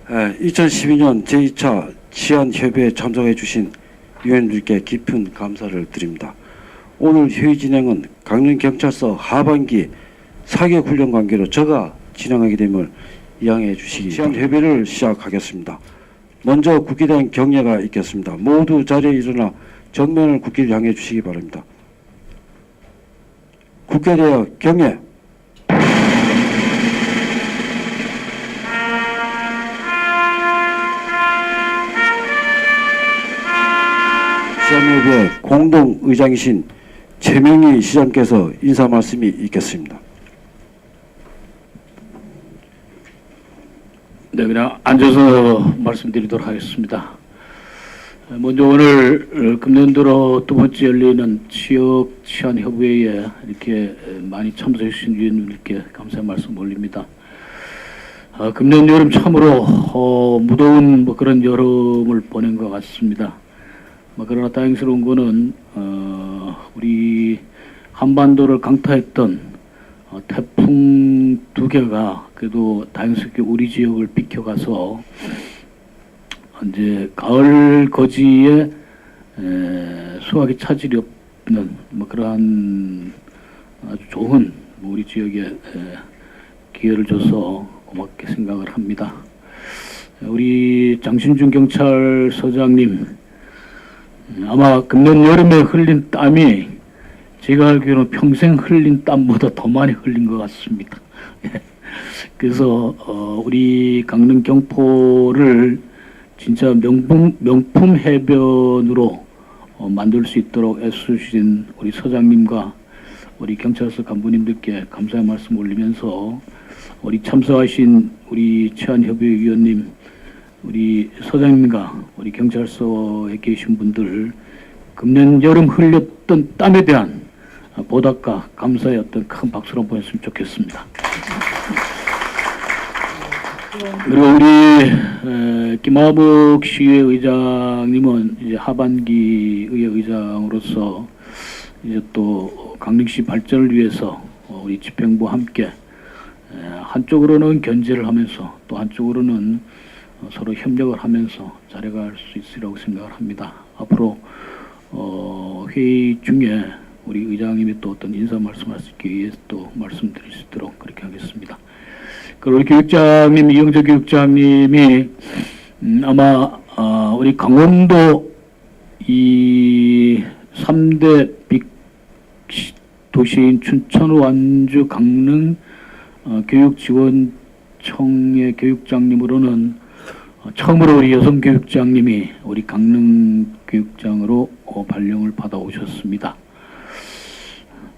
2012년 제2차 치안협의회에 참석해 주신 위원님들께 깊은 감사를 드립니다. 오늘 회의 진행은 강릉경찰서 하반기 사격 훈련 관계로 제가 진행하게 됨을 이양해 주시기 바랍니다. 치안협의회를 시작하겠습니다. 먼저 국기에 대한 경례가 있겠습니다. 모두 자리에 일어나 정면을 국기를 향해 주시기 바랍니다. 국기에 대하여 경례. 치안협의회 공동의장이신 최명희 시장께서 인사 말씀이 있겠습니다. 네, 그냥 앉아서 말씀드리도록 하겠습니다. 먼저 오늘 금년도로 두 번째 열리는 지역 치안협의회에 이렇게 많이 참석해 주신 위원님들께 감사의 말씀 올립니다. 금년 여름 참으로 무더운 그런 여름을 보낸 것 같습니다. 그러나 다행스러운 거는 우리 한반도를 강타했던 태풍 두 개가 그래도 다행스럽게 우리 지역을 비켜가서 이제 가을 거지에 수확이 차질이 없는 그러한 아주 좋은 우리 지역에 기회를 줘서 고맙게 생각을 합니다. 우리 장신준 경찰서장님, 아마 금년 여름에 흘린 땀이 제가 알기로는 평생 흘린 땀보다 더 많이 흘린 것 같습니다. 그래서 우리 강릉 경포를 진짜 명품 해변으로 만들 수 있도록 애쓰신 우리 서장님과 우리 경찰서 간부님들께 감사의 말씀 올리면서 우리 참석하신 우리 치안협의회 위원님, 우리 서장님과 우리 경찰서에 계신 분들 금년 여름 흘렸던 땀에 대한 보답과 감사의 어떤 큰 박수를 보냈으면 좋겠습니다. 그리고 우리 김하복 시의회 의장님은 이제 하반기 의회 의장으로서 이제 또 강릉시 발전을 위해서 우리 집행부와 함께 한쪽으로는 견제를 하면서 또 한쪽으로는 서로 협력을 하면서 잘해갈 수 있으리라고 생각을 합니다. 앞으로 회의 중에 우리 의장님이 또 어떤 인사 말씀하시기 위해서 또 말씀드릴 수 있도록 그렇게 하겠습니다. 그리고 우리 교육장님, 이영재 교육장님이 아마 우리 강원도 이 3대 빅 도시인 춘천, 완주, 강릉 교육지원청의 교육장님으로는 처음으로 우리 여성 교육장님이 우리 강릉 교육장으로 발령을 받아오셨습니다.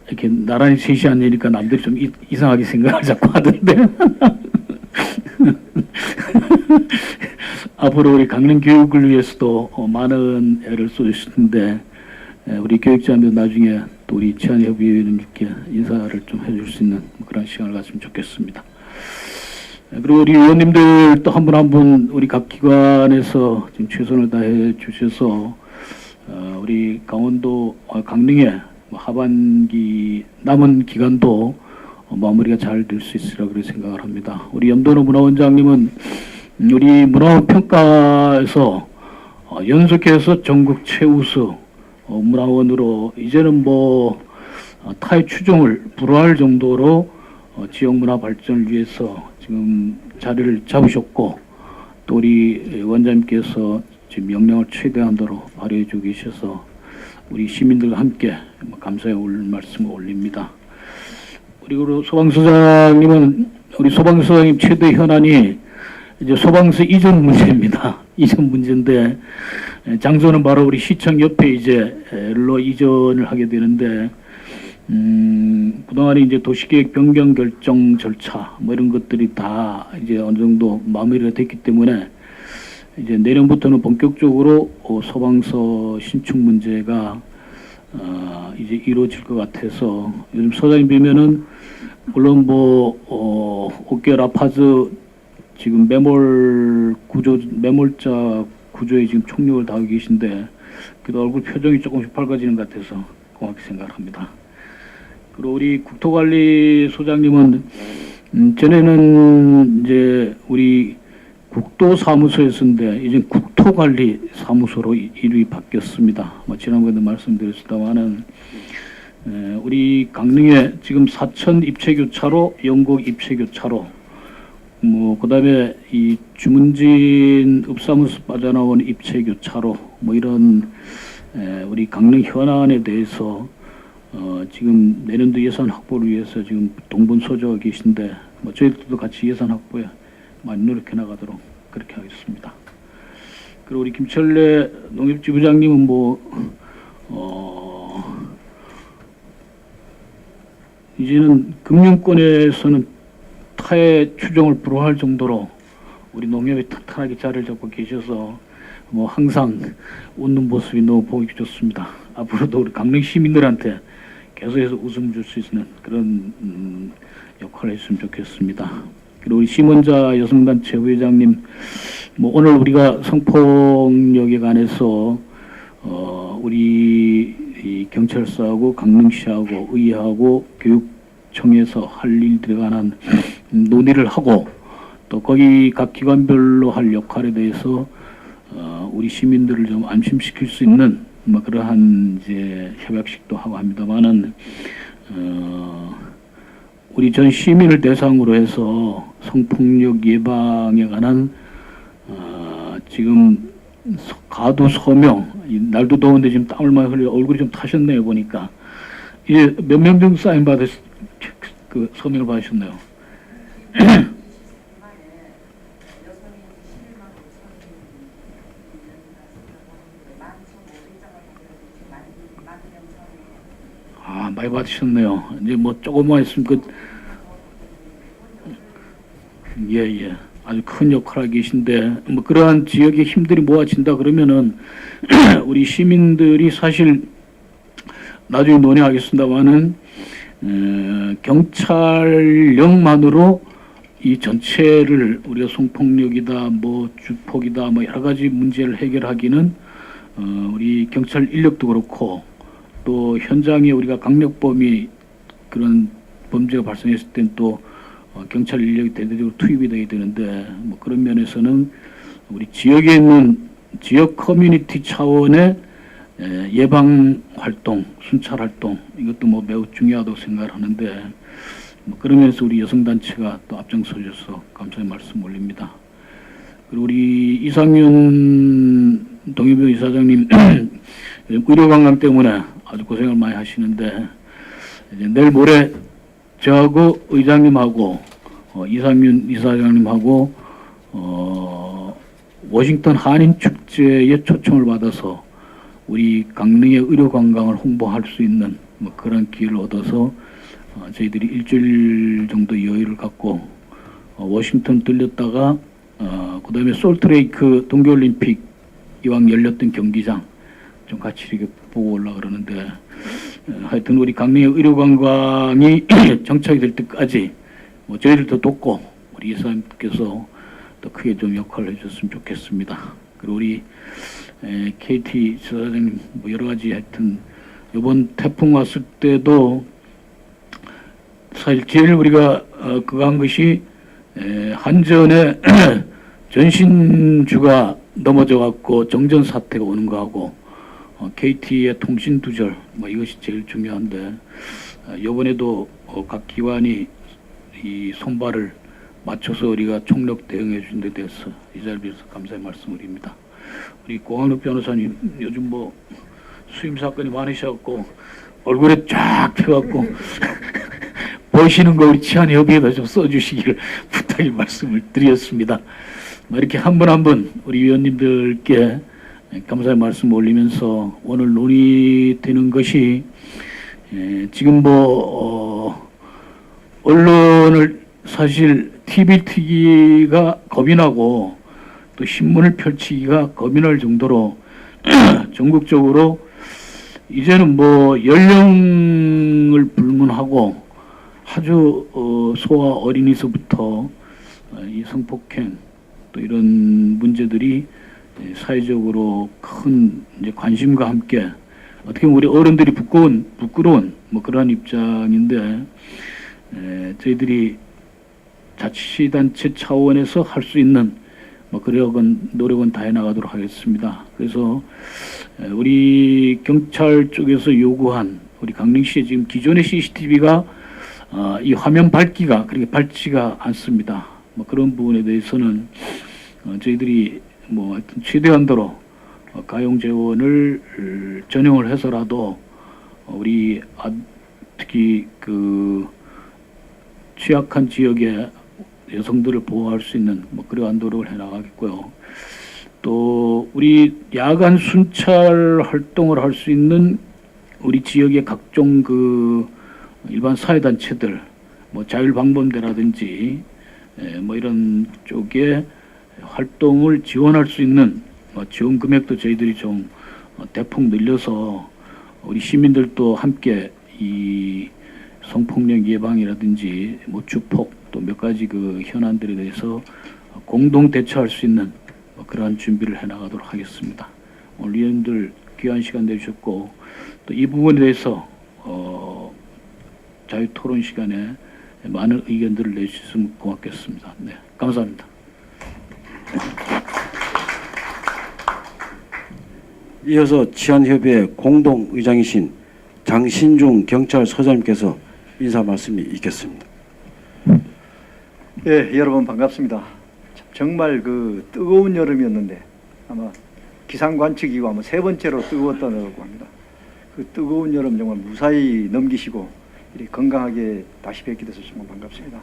이렇게 나란히 셋이 앉으니까 남들이 좀 이상하게 생각을 자꾸 하던데 앞으로 우리 강릉 교육을 위해서도 많은 애를 쏟으시는데 우리 교육장님도 나중에 또 우리 치안협의회원님께 인사를 좀 해줄 수 있는 그런 시간을 가지면 좋겠습니다. 그리고 우리 의원님들 또 한 분 한 분 우리 각 기관에서 지금 최선을 다해 주셔서 우리 강원도 강릉에 하반기 남은 기간도 마무리가 잘 될 수 있으리라 그렇게 생각을 합니다. 우리 염도노 문화원장님은 우리 문화원 평가에서 연속해서 전국 최우수 문화원으로 이제는 타의 추종을 불허할 정도로 지역 문화 발전을 위해서 지금 자리를 잡으셨고 또 우리 원장님께서 지금 역량을 최대한도로 발휘해 주고 계셔서 우리 시민들과 함께 감사의 말씀을 올립니다. 그리고 소방서장님은 우리 소방서장님 최대 현안이 이제 소방서 이전 문제입니다. 이전 문제인데 장소는 바로 우리 시청 옆에 이제로 이전을 하게 되는데 그동안에 이제 도시계획 변경 결정 절차 이런 것들이 다 이제 어느 정도 마무리가 됐기 때문에 이제 내년부터는 본격적으로 소방서 신축 문제가 이제 이루어질 것 같아서 요즘 서장님 뵈면은 물론 옥계 라파즈 지금 매몰자 구조에 지금 총력을 다하고 계신데 그래도 얼굴 표정이 조금씩 밝아지는 것 같아서 고맙게 생각합니다. 그리고 우리 국토관리소장님은 전에는 이제 우리 국도사무소였는데 이제 국토관리사무소로 이름이 바뀌었습니다. 지난번에도 말씀드렸습니다만은 우리 강릉에 지금 사천 입체교차로, 영곡 입체교차로, 그다음에 이 주문진 읍사무소 빠져나온 입체교차로, 이런 우리 강릉 현안에 대해서 지금 내년도 예산 확보를 위해서 지금 동분서주하고 계신데 저희들도 같이 예산 확보에 많이 노력해 나가도록 그렇게 하겠습니다. 그리고 우리 김철래 농협지부장님은 이제는 금융권에서는 타의 추종을 불허할 정도로 우리 농협이 탄탄하게 자리를 잡고 계셔서 항상 웃는 모습이 너무 보기 좋습니다. 앞으로도 우리 강릉 시민들한테 계속해서 웃음 줄 수 있는 그런 역할을 했으면 좋겠습니다. 그리고 우리 심원자 여성단체 부회장님, 오늘 우리가 성폭력에 관해서 우리 이 경찰서하고 강릉시하고 의회하고 교육청에서 할 일들에 관한 논의를 하고 또 거기 각 기관별로 할 역할에 대해서 우리 시민들을 좀 안심시킬 수 있는 그러한 이제 협약식도 하고 합니다만은 우리 전 시민을 대상으로 해서 성폭력 예방에 관한 지금 가두 서명, 날도 더운데 지금 땀을 많이 흘려 얼굴이 좀 타셨네요 보니까. 이제 몇 명 정도 사인 그 서명을 받으셨나요? 아, 많이 받으셨네요. 이제 조금만 있으면 예. 아주 큰 역할을 하고 계신데, 그러한 지역의 힘들이 모아진다 그러면은, 우리 시민들이 사실, 나중에 논의하겠습니다만은, 경찰력만으로 이 전체를 우리가 성폭력이다, 주폭이다, 여러 가지 문제를 해결하기는, 우리 경찰 인력도 그렇고, 또 현장에 우리가 강력범이 그런 범죄가 발생했을 땐 또 경찰 인력이 대대적으로 투입이 되어야 되는데 그런 면에서는 우리 지역에 있는 지역 커뮤니티 차원의 예방 활동, 순찰 활동 이것도 매우 중요하다고 생각을 하는데 그런 면에서 우리 여성단체가 또 앞장서 주셔서 감사의 말씀 올립니다. 그리고 우리 이상윤 동의병 이사장님 의료관광 때문에 아주 고생을 많이 하시는데 이제 내일 모레 저하고 의장님하고 이상윤 이사장님하고 워싱턴 한인 축제에 초청을 받아서 우리 강릉의 의료 관광을 홍보할 수 있는 그런 기회를 얻어서 저희들이 일주일 정도 여유를 갖고 워싱턴 들렸다가 그다음에 솔트레이크 동계올림픽 이왕 열렸던 경기장 좀 같이 이렇게 보고 올라 그러는데 하여튼 우리 강릉의 의료 관광이 정착이 될 때까지 저희들도 돕고 우리 이사님께서 더 크게 좀 역할을 해주셨으면 좋겠습니다. 그리고 우리 KT 지사장님 여러 가지 하여튼 이번 태풍 왔을 때도 사실 제일 우리가 그거 한 것이 한전에 전신주가 넘어져 갖고 정전 사태가 오는 거하고 KT의 통신 두절 이것이 제일 중요한데 이번에도 각 기관이 이 손발을 맞춰서 우리가 총력 대응해 준 데 대해서 이 자리에서 감사의 말씀 드립니다. 우리 고학록 변호사님 요즘 수임 사건이 많으셔갖고 얼굴에 쫙 펴갖고 보시는 거 우리 치안협의회에다 좀 써주시기를 부탁의 말씀을 드렸습니다. 이렇게 한 분 한 분 우리 위원님들께 감사의 말씀 올리면서 오늘 논의되는 것이 지금 언론을 사실 TV 트기가 겁이 나고 또 신문을 펼치기가 겁이 날 정도로 전국적으로 이제는 연령을 불문하고 아주 소아 어린이서부터 이 성폭행 또 이런 문제들이 사회적으로 큰 이제 관심과 함께 어떻게 보면 우리 어른들이 부끄러운 그러한 입장인데 저희들이 자치단체 차원에서 할 수 있는 노력은 다해 나가도록 하겠습니다. 그래서 우리 경찰 쪽에서 요구한 우리 강릉시에 지금 기존의 CCTV가 이 화면 밝기가 그렇게 밝지가 않습니다. 그런 부분에 대해서는 저희들이 하여튼 최대한도로 가용 재원을 전용을 해서라도 우리 특히 그 취약한 지역의 여성들을 보호할 수 있는 그러한 노력을 해나가겠고요. 또 우리 야간 순찰 활동을 할 수 있는 우리 지역의 각종 그 일반 사회단체들, 자율방범대라든지 이런 쪽에 활동을 지원할 수 있는 지원 금액도 저희들이 좀 대폭 늘려서 우리 시민들도 함께 이 성폭력 예방이라든지 주폭 또 몇 가지 그 현안들에 대해서 공동 대처할 수 있는 그러한 준비를 해나가도록 하겠습니다. 오늘 위원들 귀한 시간 내주셨고 또 이 부분에 대해서 자유토론 시간에 많은 의견들을 내주셨으면 고맙겠습니다. 네, 감사합니다. 이어서 치안협의회 공동의장이신 장신중 경찰서장님께서 인사 말씀이 있겠습니다. 예, 여러분 반갑습니다. 정말 그 뜨거운 여름이었는데 아마 기상관측이고 아마 세 번째로 뜨거웠다고 합니다. 그 뜨거운 여름 정말 무사히 넘기시고 이렇게 건강하게 다시 뵙게 돼서 정말 반갑습니다.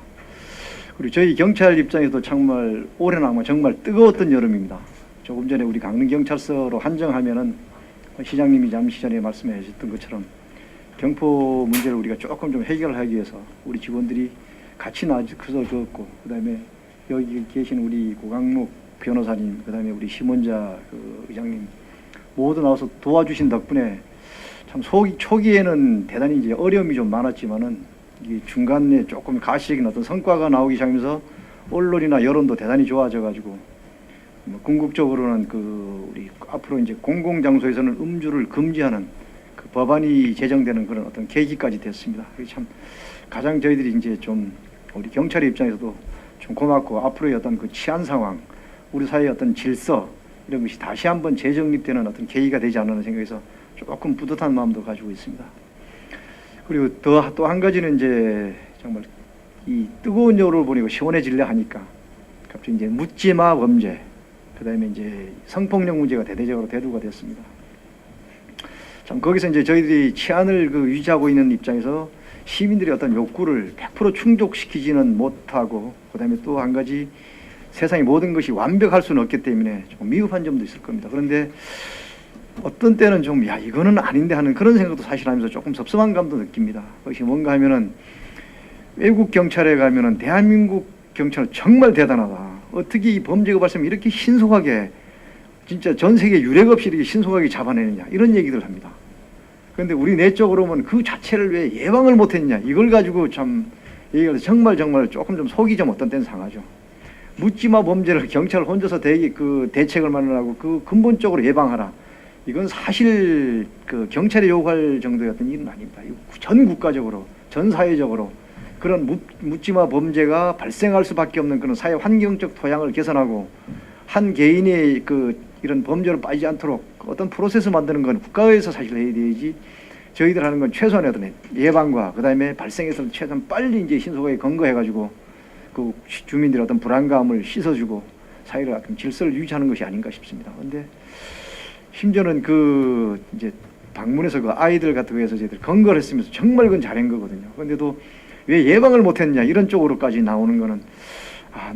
그리고 저희 경찰 입장에도 정말 올해는 정말 뜨거웠던 여름입니다. 조금 전에 우리 강릉경찰서로 한정하면은 시장님이 잠시 전에 말씀해 주셨던 것처럼 경포 문제를 우리가 조금 좀 해결하기 위해서 우리 직원들이 같이 나와서 그었고, 그다음에 여기 계신 우리 고강목 변호사님, 그다음에 우리 심원자 의장님 모두 나와서 도와주신 덕분에 참 초기에는 대단히 이제 어려움이 좀 많았지만은 이 중간에 조금 가시적인 어떤 성과가 나오기 시작하면서 언론이나 여론도 대단히 좋아져가지고 궁극적으로는 우리 앞으로 이제 공공장소에서는 음주를 금지하는 그 법안이 제정되는 그런 어떤 계기까지 됐습니다. 참 가장 저희들이 이제 좀 우리 경찰의 입장에서도 좀 고맙고 앞으로의 어떤 그 치안 상황, 우리 사회의 어떤 질서 이런 것이 다시 한번 재정립되는 어떤 계기가 되지 않나 생각해서 조금 뿌듯한 마음도 가지고 있습니다. 그리고 또 한 가지는 이제 정말 이 뜨거운 여름을 보내고 시원해질래 하니까 갑자기 이제 묻지마 범죄, 그다음에 이제 성폭력 문제가 대대적으로 대두가 됐습니다. 참 거기서 이제 저희들이 치안을 유지하고 있는 입장에서 시민들의 어떤 욕구를 100% 충족시키지는 못하고, 그다음에 또 한 가지 세상의 모든 것이 완벽할 수는 없기 때문에 좀 미흡한 점도 있을 겁니다. 그런데 어떤 때는 좀 이거는 아닌데 하는 그런 생각도 사실 하면서 조금 섭섭한 감도 느낍니다. 그것이 뭔가 하면은 외국 경찰에 가면은 대한민국 경찰은 정말 대단하다. 어떻게 이 범죄가 발생하면 이렇게 신속하게 진짜 전 세계 유례 없이 이렇게 신속하게 잡아내느냐 이런 얘기들 합니다. 그런데 우리 내적으로 보면 그 자체를 왜 예방을 못했냐 이걸 가지고 참 얘기해서 정말 조금 좀 속이 좀 어떤 때는 상하죠. 묻지마 범죄를 경찰 혼자서 대책을 마련하고 그 근본적으로 예방하라. 이건 사실 경찰이 요구할 정도의 어떤 일은 아닙니다. 전 국가적으로, 전 사회적으로 그런 묻지마 범죄가 발생할 수밖에 없는 그런 사회 환경적 토양을 개선하고 한 개인이 이런 범죄로 빠지지 않도록 어떤 프로세스 만드는 건 국가에서 사실 해야 되지. 저희들 하는 건 최소한의 어떤 예방과 그다음에 발생해서 최소한 빨리 이제 신속하게 검거해가지고 그 주민들의 어떤 불안감을 씻어주고 사회를 어떤 질서를 유지하는 것이 아닌가 싶습니다. 그런데 심지어는 이제 방문해서 아이들 같은 거에서 저희들 검거를 했으면서 정말 그건 잘한 거거든요. 그런데도 왜 예방을 못했냐 이런 쪽으로까지 나오는 거는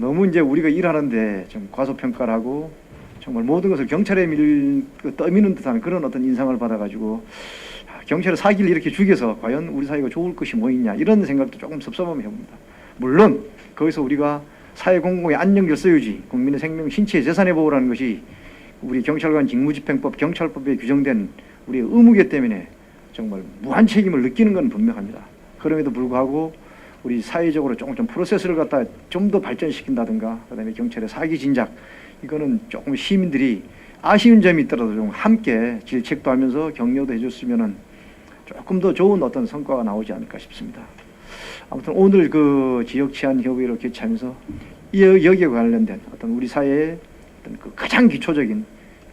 너무 이제 우리가 일하는데 좀 과소평가를 하고 정말 모든 것을 경찰에 떠미는 듯한 그런 어떤 인상을 받아가지고 경찰의 사기를 이렇게 죽여서 과연 우리 사회가 좋을 것이 뭐 있냐 이런 생각도 조금 섭섭함을 해봅니다. 물론 거기서 우리가 사회 공공의 안녕 질서 유지, 국민의 생명, 신체, 재산의 보호라는 것이 우리 경찰관 직무집행법, 경찰법에 규정된 우리의 의무이기 때문에 정말 무한 책임을 느끼는 건 분명합니다. 그럼에도 불구하고 우리 사회적으로 조금 좀 프로세스를 갖다 좀 더 발전시킨다든가 그다음에 경찰의 사기 진작 이거는 조금 시민들이 아쉬운 점이 있더라도 좀 함께 질책도 하면서 격려도 해줬으면은 조금 더 좋은 어떤 성과가 나오지 않을까 싶습니다. 아무튼 오늘 지역 치안 협의회를 개최하면서 여기에 관련된 어떤 우리 사회의 어떤 그 가장 기초적인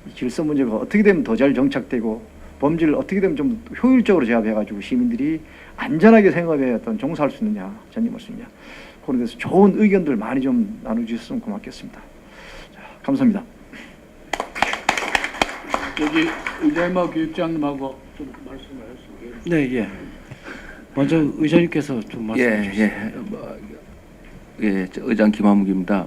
이 질서 문제가 어떻게 되면 더 잘 정착되고 범죄를 어떻게 되면 좀 효율적으로 제압해가지고 시민들이 안전하게 생업에 어떤 종사할 수 있느냐, 전임할 수 있느냐, 그런 데서 좋은 의견들 많이 좀 나눠주셨으면 고맙겠습니다. 자, 감사합니다. 여기 의장님하고 교육장님하고 좀 말씀을 하시고. 네, 예. 먼저 의장님께서 좀 말씀해 주시죠. 의장 김한묵입니다.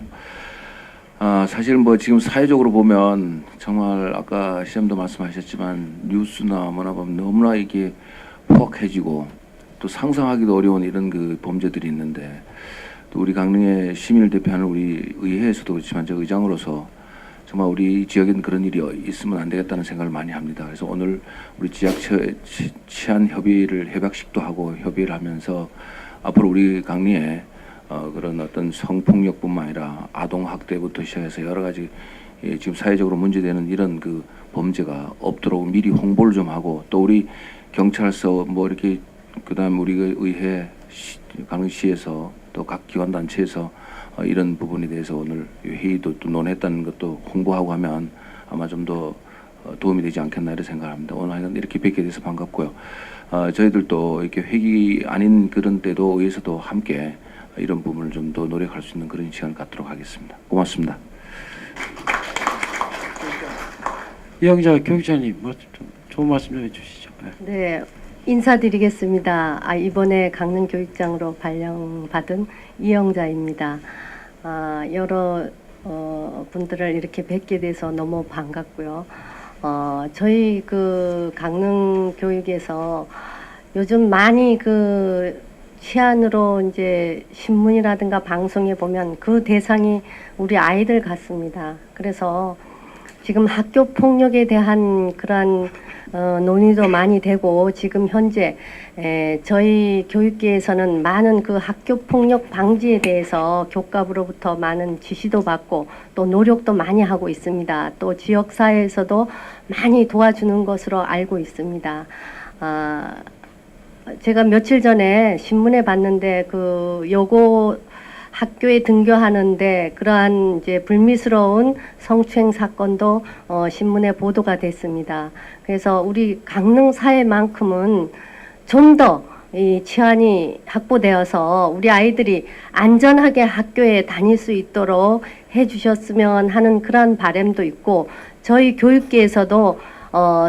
사실 뭐 지금 사회적으로 보면 정말 아까 시장도 말씀하셨지만 뉴스나 뭐나 보면 너무나 이게 포악해지고 또 상상하기도 어려운 이런 그 범죄들이 있는데, 또 우리 강릉의 시민을 대표하는 우리 의회에서도 그렇지만 저 의장으로서 정말 우리 지역에는 그런 일이 있으면 안 되겠다는 생각을 많이 합니다. 그래서 오늘 우리 지역 치안 협약식도 하고 협의를 하면서 앞으로 우리 강릉에 그런 어떤 성폭력뿐만 아니라 아동학대부터 시작해서 여러 가지 지금 사회적으로 문제되는 이런 그 범죄가 없도록 미리 홍보를 좀 하고, 또 우리 경찰서 뭐 이렇게 그다음 우리 의회 강릉시에서 또 각 기관 단체에서 이런 부분에 대해서 오늘 회의도 또 논했다는 것도 홍보하고 하면 아마 좀 더 도움이 되지 않겠나 이런 생각합니다. 오늘 하여간 이렇게 뵙게 돼서 반갑고요. 저희들도 이렇게 회기 아닌 그런 때도 의회에서도 함께 이런 부분을 좀 더 노력할 수 있는 그런 시간을 갖도록 하겠습니다. 고맙습니다. 이영자 교육장님, 좀 좋은 말씀 좀 해주시죠. 네. 네, 인사드리겠습니다. 이번에 강릉교육장으로 발령받은 이영자입니다. 여러 분들을 이렇게 뵙게 돼서 너무 반갑고요. 저희 그 강릉교육에서 요즘 많이 그 치안으로 이제 신문이라든가 방송에 보면 그 대상이 우리 아이들 같습니다. 그래서 지금 학교 폭력에 대한 그러한 논의도 많이 되고, 지금 현재 저희 교육계에서는 많은 그 학교 폭력 방지에 대해서 교과부로부터 많은 지시도 받고 또 노력도 많이 하고 있습니다. 또 지역사회에서도 많이 도와주는 것으로 알고 있습니다. 제가 며칠 전에 신문에 봤는데 그 요고 학교에 등교하는데 그러한 이제 불미스러운 성추행 사건도 신문에 보도가 됐습니다. 그래서 우리 강릉 사회만큼은 좀 더 이 치안이 확보되어서 우리 아이들이 안전하게 학교에 다닐 수 있도록 해주셨으면 하는 그런 바람도 있고, 저희 교육계에서도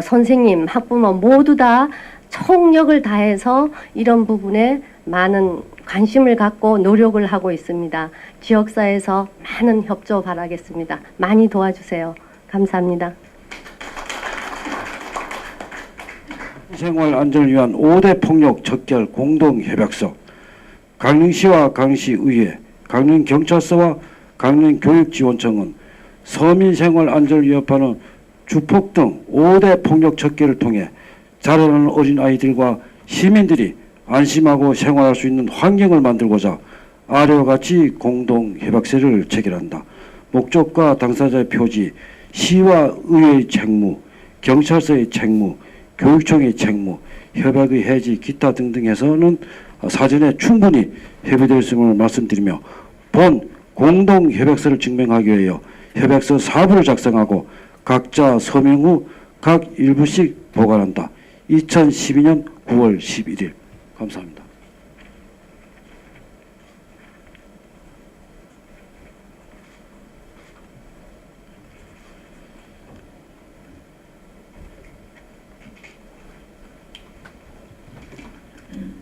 선생님, 학부모 모두 다 총력을 다해서 이런 부분에 많은 관심을 갖고 노력을 하고 있습니다. 지역사회에서 많은 협조 바라겠습니다. 많이 도와주세요. 감사합니다. 생활 안전을 위한 5대 폭력 척결 공동협약서, 강릉시와 강릉시의회, 강릉경찰서와 강릉교육지원청은 서민 생활 안전을 위협하는 주폭 등 5대 폭력 척결을 통해 자라나는 어린아이들과 시민들이 안심하고 생활할 수 있는 환경을 만들고자 아래와 같이 공동협약서를 체결한다. 목적과 당사자의 표지, 시와 의회의 책무, 경찰서의 책무, 교육청의 책무, 협약의 해지, 기타 등등에서는 사전에 충분히 협의되었음을 말씀드리며, 본 공동협약서를 증명하기 위하여 협약서 4부를 작성하고 각자 서명 후 각 일부씩 보관한다. 2012년 9월 11일. 감사합니다.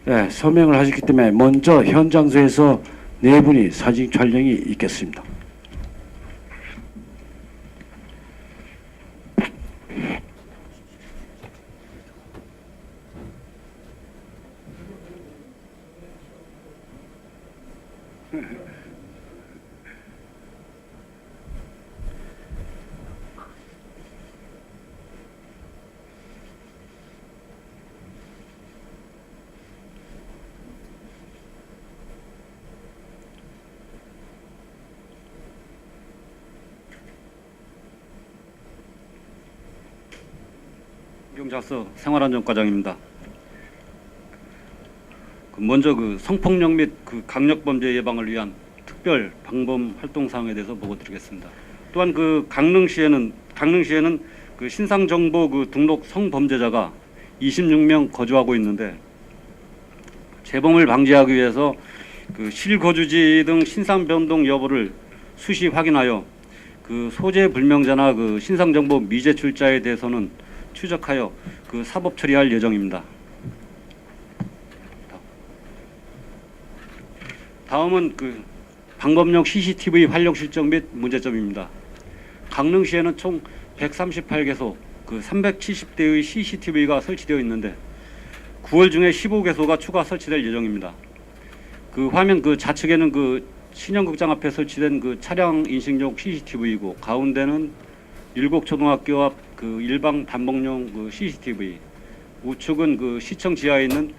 네, 서명을 하셨기 때문에 먼저 현장소에서 네 분이 사진 촬영이 있겠습니다. 경찰서 생활안전과장입니다. 먼저 그 성폭력 및 그 강력범죄 예방을 위한 특별 방범 활동 사항에 대해서 보고드리겠습니다. 또한 그 강릉시에는 그 신상정보 그 등록 성범죄자가 26명 거주하고 있는데 재범을 방지하기 위해서 그 실거주지 등 신상 변동 여부를 수시 확인하여 그 소재 불명자나 그 신상정보 미제출자에 대해서는 추적하여 그 사법 처리할 예정입니다. 다음은 그 방범용 CCTV 활용 실정 및 문제점입니다. 강릉시에는 총 138개소 그 370대의 CCTV가 설치되어 있는데 9월 중에 15개소가 추가 설치될 예정입니다. 그 화면 그 좌측에는 그 신영극장 앞에 설치된 그 차량 인식용 CCTV이고 가운데는 율곡초등학교 앞 그 일방 단목용 그 CCTV, 우측은 그 시청 지하에 있는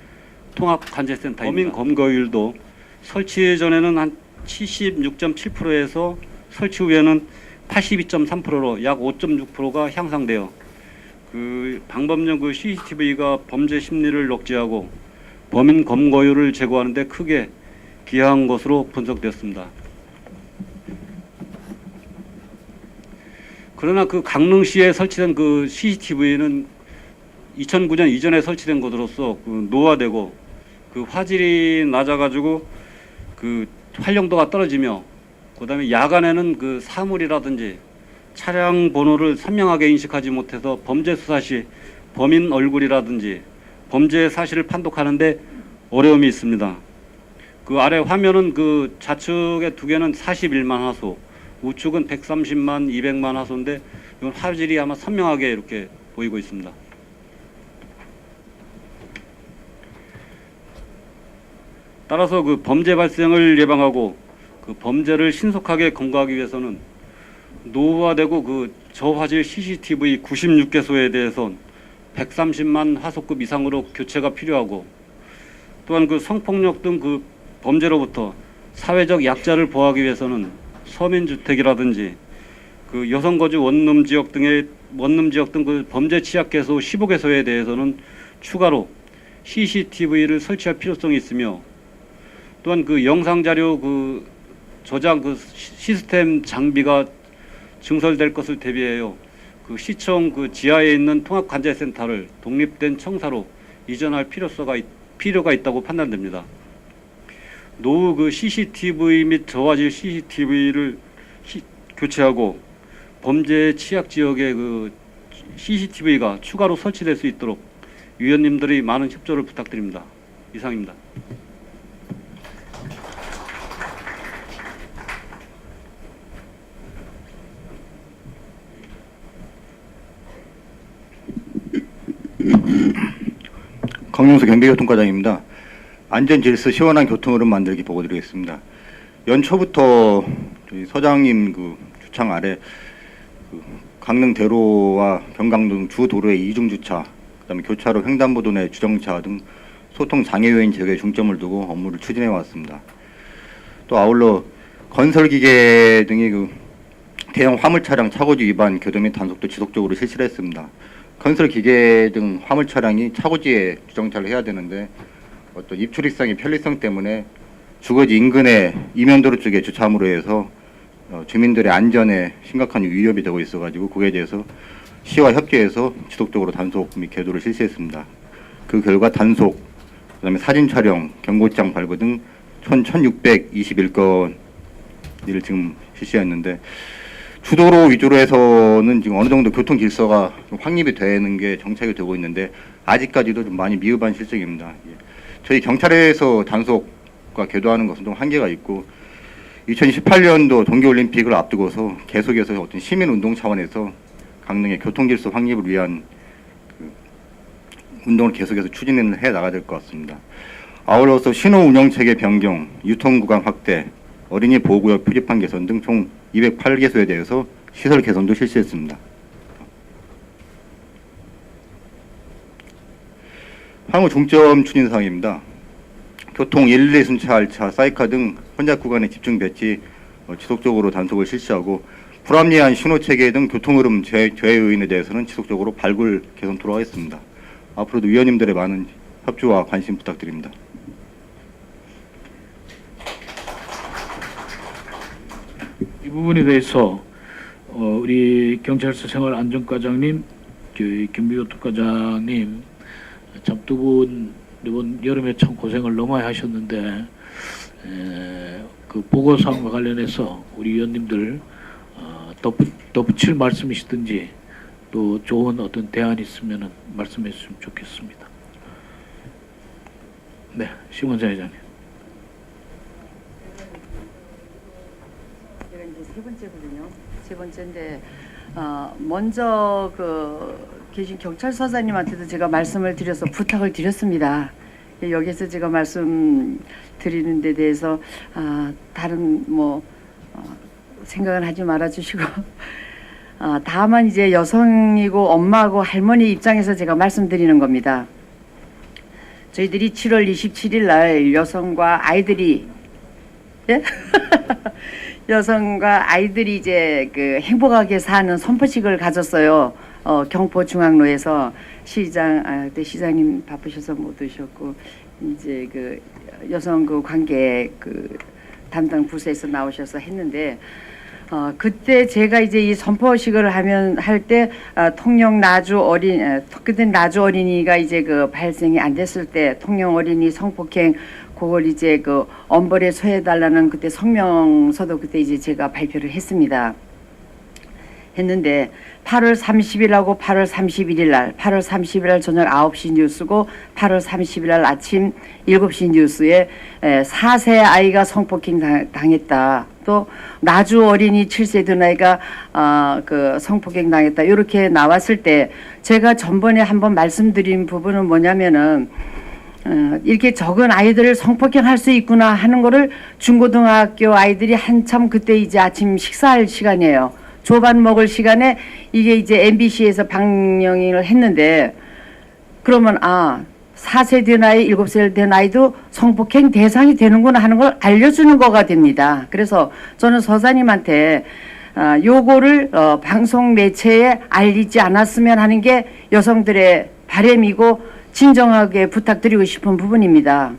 통합관제센터입니다. 범인 검거율도 설치 전에는 한 76.7%에서 설치 후에는 82.3%로 약 5.6%가 향상되어 그 방범용 그 CCTV가 범죄 심리를 억제하고 범인 검거율을 제고하는 데 크게 기여한 것으로 분석되었습니다. 그러나 그 강릉시에 설치된 그 CCTV는 2009년 이전에 설치된 것으로서 그 노화되고 그 화질이 낮아가지고 그 활용도가 떨어지며 그다음에 야간에는 그 사물이라든지 차량 번호를 선명하게 인식하지 못해서 범죄 수사 시 범인 얼굴이라든지 범죄 사실을 판독하는데 어려움이 있습니다. 그 아래 화면은 그 좌측에 두 개는 41만 화소, 우측은 130만, 200만 화소인데 이건 화질이 아마 선명하게 이렇게 보이고 있습니다. 따라서 그 범죄 발생을 예방하고 그 범죄를 신속하게 검거하기 위해서는 노후화되고 그 저화질 CCTV 96개소에 대해선 130만 화소급 이상으로 교체가 필요하고 또한 그 성폭력 등 그 범죄로부터 사회적 약자를 보호하기 위해서는 서민주택이라든지 그 여성거주 원룸 지역 등 그 범죄 취약개소 15개소에 대해서는 추가로 CCTV를 설치할 필요성이 있으며 또한 그 영상자료 그 저장 그 시스템 장비가 증설될 것을 대비하여 그 시청 그 지하에 있는 통합관제센터를 독립된 청사로 이전할 필요가 있다고 판단됩니다. 노후 그 CCTV 및 저화질 CCTV를 교체하고 범죄 취약 지역에 그 CCTV가 추가로 설치될 수 있도록 위원님들이 많은 협조를 부탁드립니다. 이상입니다. 강용수 경비교통과장입니다. 안전질서 시원한 교통흐름 만들기 보고 드리겠습니다. 연초부터 저희 서장님 그 주창 아래 그 강릉대로와 경강도 등 주 도로의 이중 주차, 그다음에 교차로 횡단보도 내 주정차 등 소통 장애 요인 제거에 중점을 두고 업무를 추진해 왔습니다. 또 아울러 건설기계 등의 그 대형 화물 차량 차고지 위반 교도 및 단속도 지속적으로 실시를 했습니다. 건설 기계 등 화물 차량이 차고지에 주정차를 해야 되는데 어떤 입출입상의 편리성 때문에 주거지 인근의 이면도로 쪽에 주차함으로 해서 주민들의 안전에 심각한 위협이 되고 있어가지고 그에 대해서 시와 협조해서 지속적으로 단속 및 계도를 실시했습니다. 그 결과 단속, 그다음에 사진 촬영, 경고장 발부 등 1,621건을 지금 실시했는데 주도로 위주로 해서는 지금 어느 정도 교통 질서가 좀 확립이 되는 게 정착이 되고 있는데 아직까지도 좀 많이 미흡한 실정입니다. 저희 경찰에서 단속과 계도하는 것은 좀 한계가 있고 2018년도 동계올림픽을 앞두고서 계속해서 어떤 시민운동 차원에서 강릉의 교통질서 확립을 위한 그 운동을 계속해서 추진해 나가야 될 것 같습니다. 아울러서 신호 운영체계 변경, 유통구간 확대, 어린이 보호구역 표지판 개선 등 총 208개소에 대해서 시설 개선도 실시했습니다. 향후 중점 추진 사항입니다. 교통 112 순찰차, 사이카 등 혼잡 구간의 집중 배치 지속적으로 단속을 실시하고 불합리한 신호체계 등 교통흐름 저해 요인에 대해서는 지속적으로 발굴 개선토록 하겠습니다. 앞으로도 위원님들의 많은 협조와 관심 부탁드립니다. 이 부분에 대해서 우리 경찰서 생활안전과장님, 저희 경비교통과장님, 참 두 분 이번 여름에 참 고생을 너무 많이 하셨는데 그 보고사항과 관련해서 우리 위원님들 덧붙일 말씀이시든지 또 좋은 어떤 대안이 있으면 말씀해 주시면 좋겠습니다. 네, 심원자 회장님. 제가 이제 세 번째거든요. 세 번째인데 먼저 계신 경찰서장님한테도 제가 말씀을 드려서 부탁을 드렸습니다. 여기서 제가 말씀 드리는 데 대해서 다른 생각은 하지 말아 주시고 다만 이제 여성이고 엄마하고 할머니 입장에서 제가 말씀드리는 겁니다. 저희들이 7월 27일 날 여성과 아이들이 예? 여성과 아이들이 이제 그 행복하게 사는 선포식을 가졌어요. 경포중앙로에서 그때 시장님 바쁘셔서 못 오셨고 이제 그 여성 그 관계 그 담당 부서에서 나오셔서 했는데 그때 제가 이제 이 선포식을 할 때 통영 나주 그때 나주 어린이가 이제 그 발생이 안 됐을 때 통영 어린이 성폭행 그걸 이제 그 엄벌에 처해달라는 그때 성명서도 그때 이제 제가 발표를 했는데 8월 30일하고 8월 31일 날 8월 30일 날 저녁 9시 뉴스고 8월 30일 날 아침 7시 뉴스에 4세 아이가 성폭행 당했다. 또 나주 어린이 7세 된 아이가 그 성폭행 당했다. 이렇게 나왔을 때 제가 전번에 한번 말씀드린 부분은 뭐냐면은 이렇게 적은 아이들을 성폭행할 수 있구나 하는 거를 중고등학교 아이들이 한참 그때 이제 아침 식사할 시간이에요. 조반 먹을 시간에 이게 이제 MBC에서 방영을 했는데 그러면 4세 된 아이, 7세 된 아이도 성폭행 대상이 되는구나 하는 걸 알려주는 거가 됩니다. 그래서 저는 서사님한테 요거를 방송 매체에 알리지 않았으면 하는 게 여성들의 바람이고 진정하게 부탁드리고 싶은 부분입니다.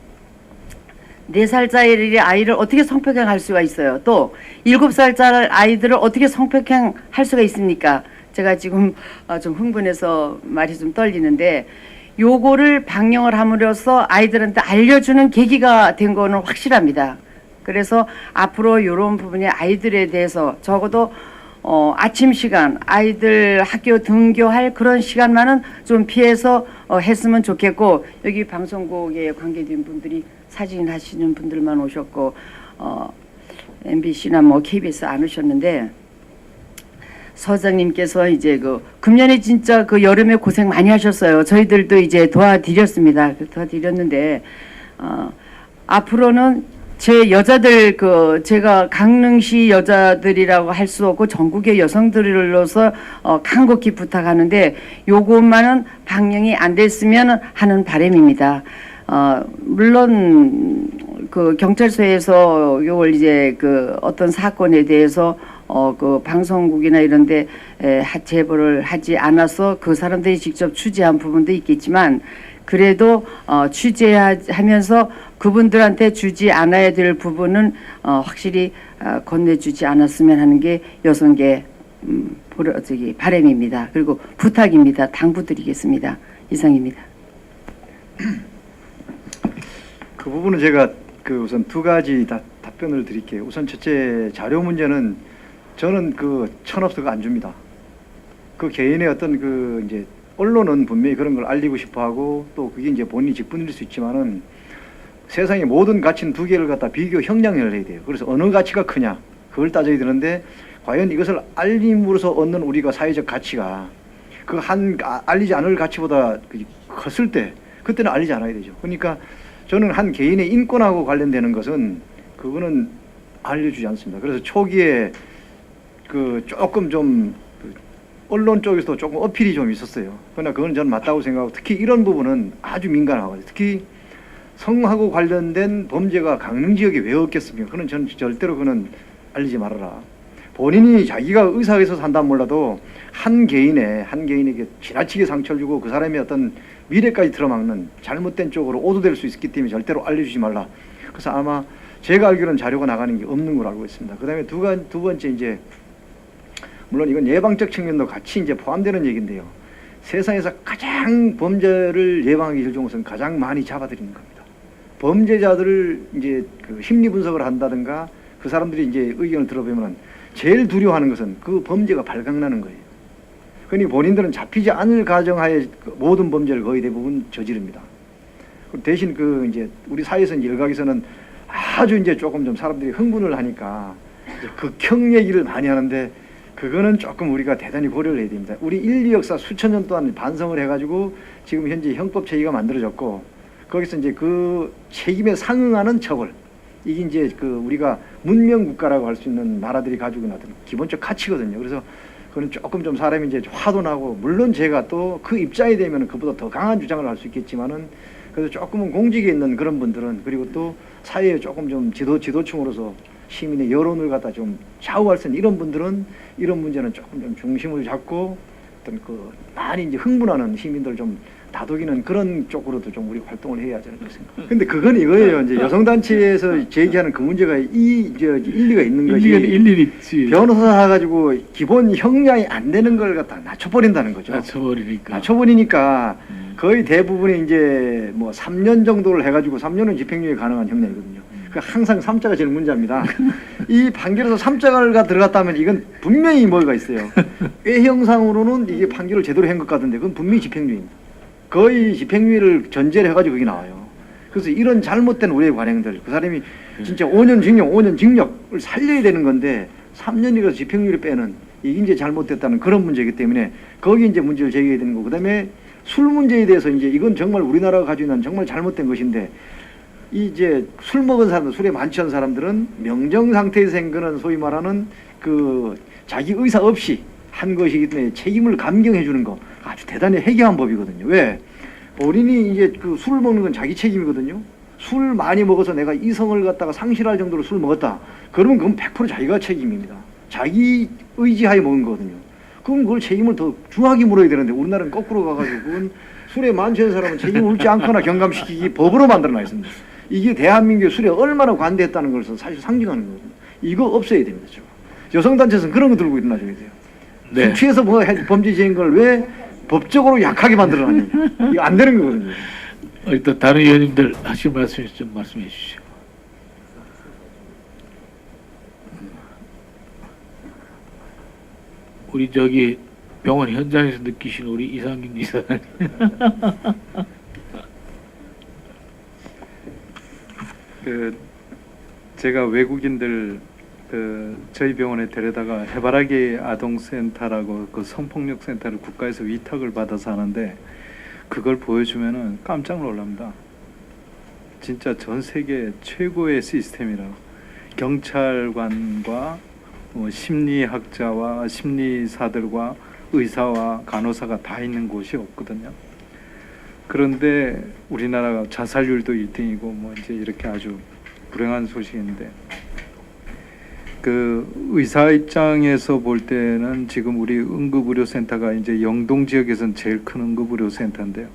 4살짜리 아이를 어떻게 성폭행할 수가 있어요? 또 7살짜리 아이들을 어떻게 성폭행할 수가 있습니까? 제가 지금 좀 흥분해서 말이 좀 떨리는데 요거를 방영을 함으로써 아이들한테 알려주는 계기가 된 거는 확실합니다. 그래서 앞으로 이런 부분에 아이들에 대해서 적어도 아침 시간 아이들 학교 등교할 그런 시간만은 좀 피해서 했으면 좋겠고 여기 방송국에 관계된 분들이 사진 하시는 분들만 오셨고 MBC나 KBS 안 오셨는데 서장님께서 이제 금년에 진짜 여름에 고생 많이 하셨어요. 저희들도 이제 도와드렸습니다. 도와드렸는데 앞으로는 제 여자들 제가 강릉시 여자들이라고 할 수 없고 전국의 여성들로서 간곡히 부탁하는데 요것만은 방영이 안 됐으면 하는 바람입니다. 물론 경찰서에서 요걸 이제 어떤 사건에 대해서 방송국이나 이런데 제보를 하지 않아서 그 사람들이 직접 취재한 부분도 있겠지만 그래도 취재하면서 그분들한테 주지 않아야 될 부분은 확실히 건네주지 않았으면 하는 게 여성계 바람입니다. 그리고 부탁입니다. 당부드리겠습니다. 이상입니다. 그 부분은 제가 우선 두 가지 답변을 드릴게요. 우선 첫째 자료 문제는 저는 천업서가 안 줍니다. 그 개인의 어떤 이제 언론은 분명히 그런 걸 알리고 싶어하고 또 그게 이제 본인이 직분일 수 있지만은 세상의 모든 가치는 두 개를 갖다 비교 형량을 해야 돼요. 그래서 어느 가치가 크냐 그걸 따져야 되는데 과연 이것을 알림으로써 얻는 우리가 사회적 가치가 알리지 않을 가치보다 컸을 때 그때는 알리지 않아야 되죠. 그러니까 저는 한 개인의 인권하고 관련되는 것은 그거는 알려주지 않습니다. 그래서 초기에 조금 좀 언론 쪽에서도 조금 어필이 좀 있었어요. 그러나 그건 저는 맞다고 생각하고 특히 이런 부분은 아주 민감하거든요. 특히 성하고 관련된 범죄가 강릉 지역에 왜 없겠습니까? 그건 저는 절대로 그는 알리지 말아라. 본인이 자기가 의사에서 산다면 몰라도 한 개인에게 지나치게 상처를 주고 그 사람의 어떤 미래까지 틀어막는 잘못된 쪽으로 오도될 수 있기 때문에 절대로 알려주지 말라. 그래서 아마 제가 알기로는 자료가 나가는 게 없는 걸로 알고 있습니다. 그 다음에 두 번째 이제 물론 이건 예방적 측면도 같이 이제 포함되는 얘기인데요. 세상에서 가장 범죄를 예방하기 좋은 것은 가장 많이 잡아들이는 겁니다. 범죄자들을 이제 그 심리 분석을 한다든가 그 사람들이 이제 의견을 들어보면 제일 두려워하는 것은 그 범죄가 발각나는 거예요. 그러니 본인들은 잡히지 않을 가정하에 모든 범죄를 거의 대부분 저지릅니다. 대신 그 이제 우리 사회에서 일각에서는 아주 이제 조금 좀 사람들이 흥분을 하니까 이제 극형 얘기를 많이 하는데 그거는 조금 우리가 대단히 고려를 해야 됩니다. 우리 인류 역사 수천 년 동안 반성을 해가지고 지금 현재 형법 체계가 만들어졌고 거기서 이제 그 책임에 상응하는 처벌 이게 이제 그 우리가 문명 국가라고 할 수 있는 나라들이 가지고 있는 어떤 기본적 가치거든요. 그래서 그건 조금 좀 사람이 이제 화도 나고 물론 제가 또 그 입장이 되면 그보다 더 강한 주장을 할 수 있겠지만은 그래서 조금은 공직에 있는 그런 분들은 그리고 또 사회에 조금 좀 지도층으로서 시민의 여론을 갖다 좀 좌우할 수 있는 이런 분들은 이런 문제는 조금 좀 중심을 잡고 어떤 그 많이 이제 흥분하는 시민들 좀 다독이는 그런 쪽으로도 좀 우리 활동을 해야 하지 않을까 생각합니다. 근데 그건 이거예요. 이제 여성단체에서 제기하는 그 문제가 일리가 있는 것이 일리 있지. 변호사 가지고 기본 형량이 안 되는 걸 갖다 낮춰버린다는 거죠. 낮춰버리니까 거의 대부분이 이제 뭐 3년 정도를 해가지고 3년은 집행유예 가능한 형량이거든요. 그 항상 3자가 제일 문제입니다. 이 판결에서 3자가 들어갔다면 이건 분명히 뭐가 있어요. 외형상으로는 이게 판결을 제대로 한 것 같은데 그건 분명히 집행유예입니다. 거의 집행유예를 전제를 해가지고 여기 나와요. 그래서 이런 잘못된 우리의 관행들 그 사람이 진짜 5년 징역 5년 징역을 살려야 되는 건데 3년이라서 집행유예를 빼는 이게 이제 잘못됐다는 그런 문제이기 때문에 거기 이제 문제를 제기해야 되는 거고 그다음에 술 문제에 대해서 이제 이건 정말 우리나라가 가지고 있는 정말 잘못된 것인데 이제 술 먹은 사람들 술에 만취한 사람들은 명정 상태에서 생기는 소위 말하는 그 자기 의사 없이 한 것이기 때문에 책임을 감경해 주는 거 아주 대단히 해괴한 법이거든요. 왜? 본인이 이제 그 술을 먹는 건 자기 책임이거든요. 술 많이 먹어서 내가 이성을 갖다가 상실할 정도로 술 먹었다. 그러면 그건 100% 자기가 책임입니다. 자기 의지하에 먹은 거거든요. 그럼 그걸 책임을 더 중하게 물어야 되는데 우리나라는 거꾸로 가가지고 그건 술에 만취한 사람은 책임을 묻지 않거나 경감시키기 법으로 만들어놔 있습니다. 이게 대한민국의 술에 얼마나 관대했다는 것을 사실 상징하는 거거든요. 이거 없애야 됩니다. 여성단체에서는 그런 거 들고 일어나줘야 돼요. 네. 취해서 뭐 범죄 지은 걸 왜 법적으로 약하게 만들어놨냐. 이거 안 되는 거거든요. 일단 다른 의원님들 하실 말씀 좀 말씀해 주시죠. 우리 저기 병원 현장에서 느끼시는 우리 이상균 이사님. 제가 외국인들 저희 병원에 데려다가 해바라기 아동센터라고 그 성폭력 센터를 국가에서 위탁을 받아서 하는데 그걸 보여주면은 깜짝 놀랍니다. 진짜 전 세계 최고의 시스템이라고. 경찰관과 심리학자와 심리사들과 의사와 간호사가 다 있는 곳이 없거든요. 그런데 우리나라가 자살률도 1등이고 뭐 이제 이렇게 아주 불행한 소식인데 그 의사 입장에서 볼 때는 지금 우리 응급의료센터가 이제 영동 지역에서는 제일 큰 응급의료센터인데요.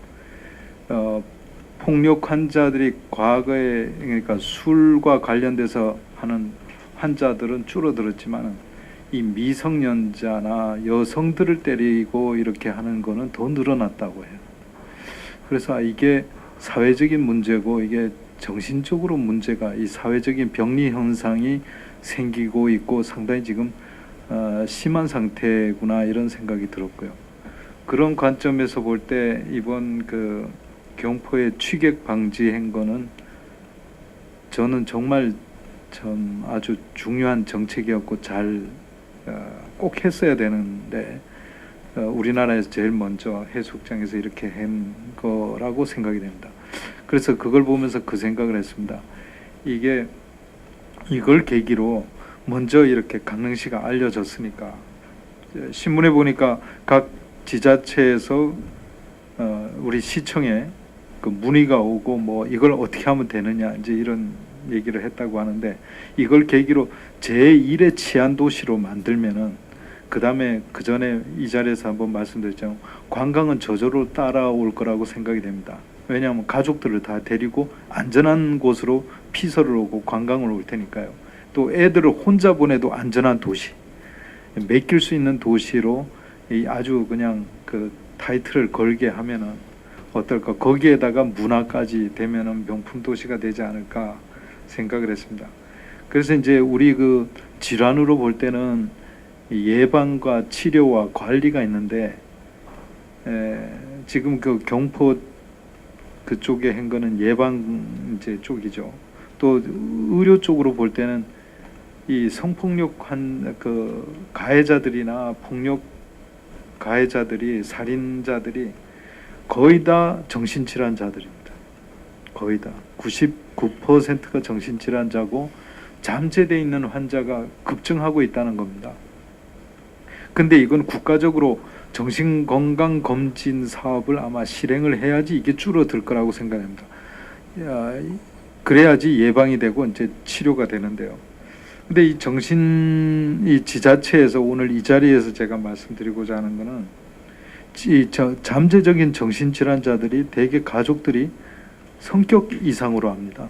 폭력 환자들이 과거에 그러니까 술과 관련돼서 하는 환자들은 줄어들었지만 이 미성년자나 여성들을 때리고 이렇게 하는 거는 더 늘어났다고 해요. 그래서 이게 사회적인 문제고 이게 정신적으로 문제가 이 사회적인 병리 현상이 생기고 있고 상당히 지금 심한 상태구나 이런 생각이 들었고요. 그런 관점에서 볼 때 이번 그 경포의 취객 방지 행거는 저는 정말 참 아주 중요한 정책이었고 잘 꼭 했어야 되는데 우리나라에서 제일 먼저 해수욕장에서 이렇게 한 거라고 생각이 됩니다. 그래서 그걸 보면서 그 생각을 했습니다. 이걸 계기로 먼저 이렇게 강릉시가 알려졌으니까 신문에 보니까 각 지자체에서 우리 시청에 그 문의가 오고 뭐 이걸 어떻게 하면 되느냐 이제 이런 얘기를 했다고 하는데 이걸 계기로 제1의 치안 도시로 만들면은 그 다음에 그 전에 이 자리에서 한번 말씀드렸잖아요. 관광은 저절로 따라올 거라고 생각이 됩니다. 왜냐하면 가족들을 다 데리고 안전한 곳으로 피서를 오고 관광을 올 테니까요. 또 애들을 혼자 보내도 안전한 도시. 맡길 수 있는 도시로 이 아주 그냥 그 타이틀을 걸게 하면은 어떨까? 거기에다가 문화까지 되면은 명품 도시가 되지 않을까 생각을 했습니다. 그래서 이제 우리 그 질환으로 볼 때는 이 예방과 치료와 관리가 있는데 지금 그 경포 그쪽에 한 거는 예방 이제 쪽이죠. 또 의료 쪽으로 볼 때는 이 성폭력 그 가해자들이나 폭력 가해자들이 살인자들이 거의 다 정신질환자들입니다. 거의 다 99%가 정신질환자고 잠재돼 있는 환자가 급증하고 있다는 겁니다. 근데 이건 국가적으로 정신건강검진 사업을 아마 실행을 해야지 이게 줄어들 거라고 생각합니다. 그래야지 예방이 되고 이제 치료가 되는데요. 근데 이 이 지자체에서 오늘 이 자리에서 제가 말씀드리고자 하는 거는 잠재적인 정신질환자들이 대개 가족들이 성격 이상으로 합니다.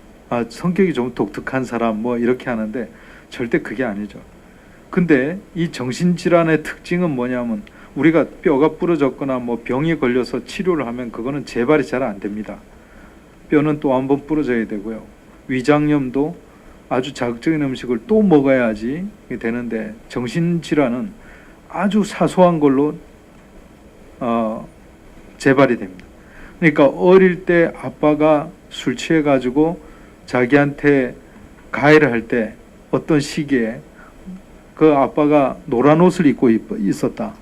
성격이 좀 독특한 사람 뭐 이렇게 하는데 절대 그게 아니죠. 근데 이 정신질환의 특징은 뭐냐면 우리가 뼈가 부러졌거나 뭐 병이 걸려서 치료를 하면 그거는 재발이 잘 안 됩니다. 뼈는 또 한 번 부러져야 되고요. 위장염도 아주 자극적인 음식을 또 먹어야지 되는데 정신질환은 아주 사소한 걸로 재발이 됩니다. 그러니까 어릴 때 아빠가 술 취해가지고 자기한테 가해를 할 때 어떤 시기에 그 아빠가 노란 옷을 입고 있었다.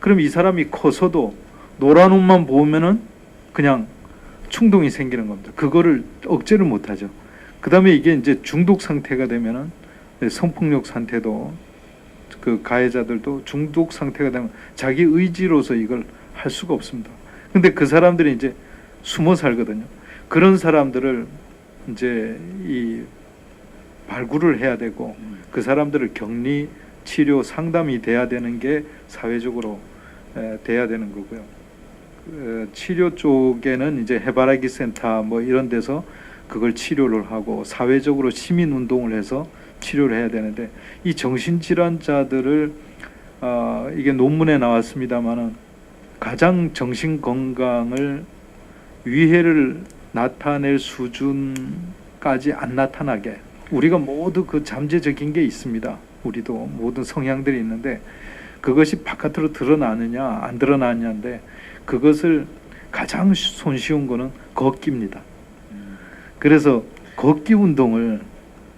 그럼 이 사람이 커서도 노란 옷만 보면은 그냥 충동이 생기는 겁니다. 그거를 억제를 못하죠. 그 다음에 이게 이제 중독 상태가 되면은 성폭력 상태도 그 가해자들도 중독 상태가 되면 자기 의지로서 이걸 할 수가 없습니다. 근데 그 사람들이 이제 숨어 살거든요. 그런 사람들을 이제 이 발굴을 해야 되고 그 사람들을 격리, 치료, 상담이 돼야 되는 게 사회적으로 돼야 되는 거고요. 치료 쪽에는 이제 해바라기 센터 뭐 이런 데서 그걸 치료를 하고 사회적으로 시민 운동을 해서 치료를 해야 되는데 이 정신질환자들을 이게 논문에 나왔습니다만은 가장 정신 건강을 위해를 나타낼 수준까지 안 나타나게 우리가 모두 그 잠재적인 게 있습니다. 우리도 모든 성향들이 있는데 그것이 바깥으로 드러나느냐 안 드러나느냐인데 그것을 가장 손쉬운 거는 걷기입니다. 그래서 걷기 운동을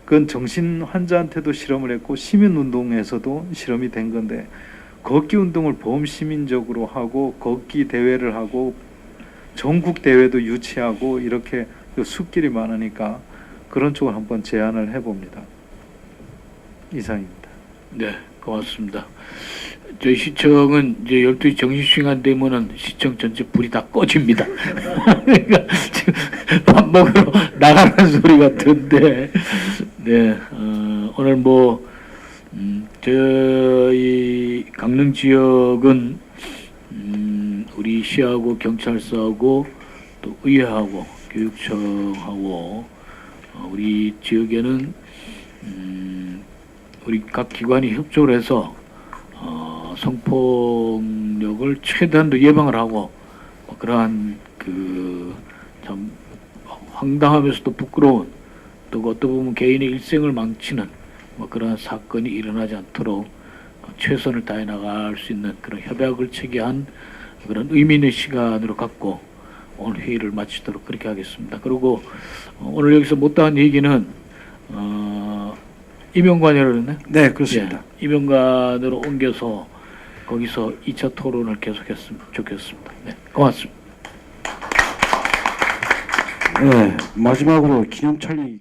그건 정신 환자한테도 실험을 했고 시민 운동에서도 실험이 된 건데 걷기 운동을 범시민적으로 하고 걷기 대회를 하고 전국 대회도 유치하고 이렇게 숲길이 많으니까 그런 쪽을 한번 제안을 해봅니다. 이상입니다. 네, 고맙습니다. 저희 시청은 이제 12시 정시시간 되면은 시청 전체 불이 다 꺼집니다. 그러니까 지금 밥 먹으러 나가는 소리 같은데, 네, 오늘 뭐 저희 강릉 지역은 우리 시하고 경찰서하고 또 의회하고 교육청하고 우리 지역에는 우리 각 기관이 협조를 해서 성폭력을 최대한도 예방을 하고 그러한 그 참 황당하면서도 부끄러운 또 어떻게 보면 개인의 일생을 망치는 그러한 사건이 일어나지 않도록 최선을 다해 나갈 수 있는 그런 협약을 체계한 그런 의미 있는 시간으로 갖고 오늘 회의를 마치도록 그렇게 하겠습니다. 그리고 오늘 여기서 못다한 얘기는 임용관으로 했나요? 네, 그렇습니다. 예, 임용관으로 옮겨서 거기서 2차 토론을 계속했으면 좋겠습니다. 네, 고맙습니다. 네, 마지막으로 기념 촬영이